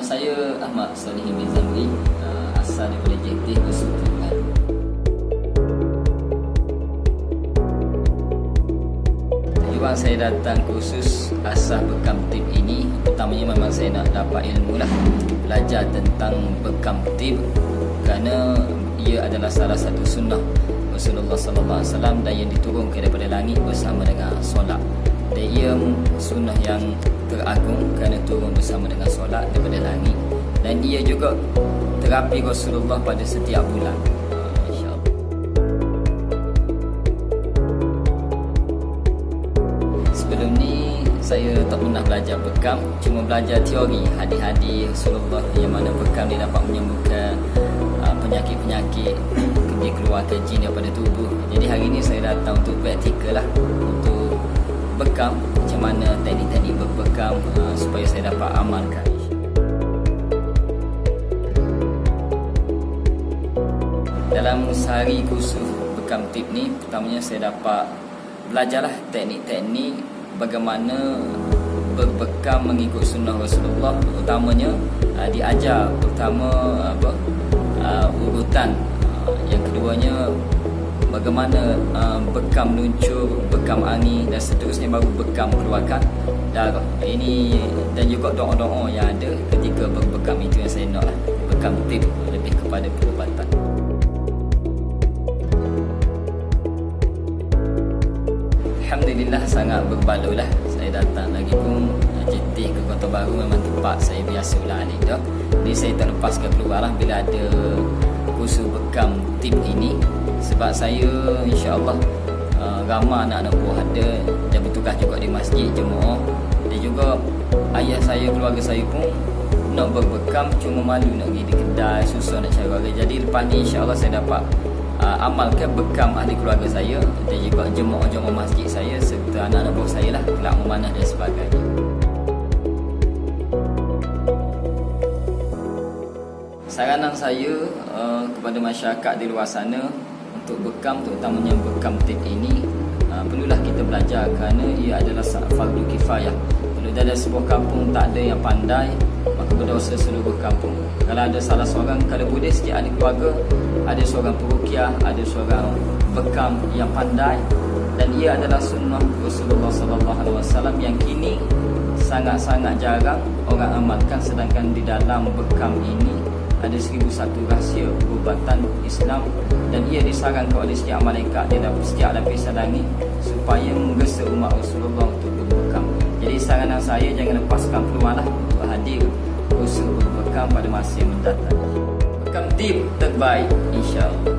Nama saya Ahmad Salihin bin Zamri, asal daripada JT Besutungan. Tujuan saya datang kursus asas bekam tip ini, pertamanya memang saya nak dapat ilmu lah, belajar tentang bekam tip, kerana ia adalah salah satu sunnah Rasulullah SAW dan yang diturunkan daripada langit bersama dengan solat. Dan ia sunnah yang teragung kerana turun bersama dengan solat daripada langit, dan ia juga terapi Rasulullah pada setiap bulan. InsyaAllah. Sebelum ni saya tak pernah belajar bekam, cuma belajar teori hadis-hadis Rasulullah yang mana bekam dia dapat menyembuhkan penyakit-penyakit, dia keluarkan jin daripada tubuh. Jadi hari ni saya datang untuk praktikal lah, untuk bekam, macam mana teknik-teknik berbekam supaya saya dapat amalkan. Dalam sehari kursus bekam tip ni, pertamanya saya dapat belajarlah teknik-teknik bagaimana berbekam mengikut sunnah Rasulullah. Utamanya diajar pertama urutan, yang keduanya bagaimana bekam luncur, bekam angin dan seterusnya, baru bekam keluarkan darah. Ini dan juga doa-doa yang ada ketika berbekam, itu yang saya nak lah. Bekam tip lebih kepada perubatan. Alhamdulillah sangat berbaloi lah. Saya datang lagi pun JT ke Kota Baru memang tempat saya biasa ulang alik dah. Jadi saya tak lepaskan keluar lah bila ada kursus bekam tip ini, sebab saya insya-Allah ramai anak-anak buah ada dan bertugas juga di masjid jemaah, dan juga ayah saya, keluarga saya pun nak berbekam, cuma malu nak pergi di kedai, susah nak cari orang. Jadi lepas ni insya-Allah saya dapat amalkan bekam ahli keluarga saya dan juga jemaah-jemaah masjid saya serta anak-anak buah saya lah, kelak memanah dan sebagainya. Saranan saya kepada masyarakat di luar sana untuk bekam, terutamanya bekam tip ini, perlulah kita belajar kerana ia adalah fardu kifayah. Kalau dalam sebuah kampung tak ada yang pandai, maka berdosa seluruh kampung. Kalau ada salah seorang, kalau boleh setiap ahli keluarga ada seorang peruqyah, ada seorang bekam yang pandai, dan ia adalah sunnah Rasulullah SAW yang kini sangat-sangat jarang orang amalkan. Sedangkan di dalam bekam ini ada 1001 rahsia perubatan Islam, dan ia disarankan oleh setiap malaikat di dalam setiap lapisan langit supaya menggesa umat Rasulullah untuk berbekam. Jadi saranan saya, jangan lepaskan peluang lah untuk hadir kursus berbekam pada masa yang mendatang. Bekam tip terbaik, insya-Allah.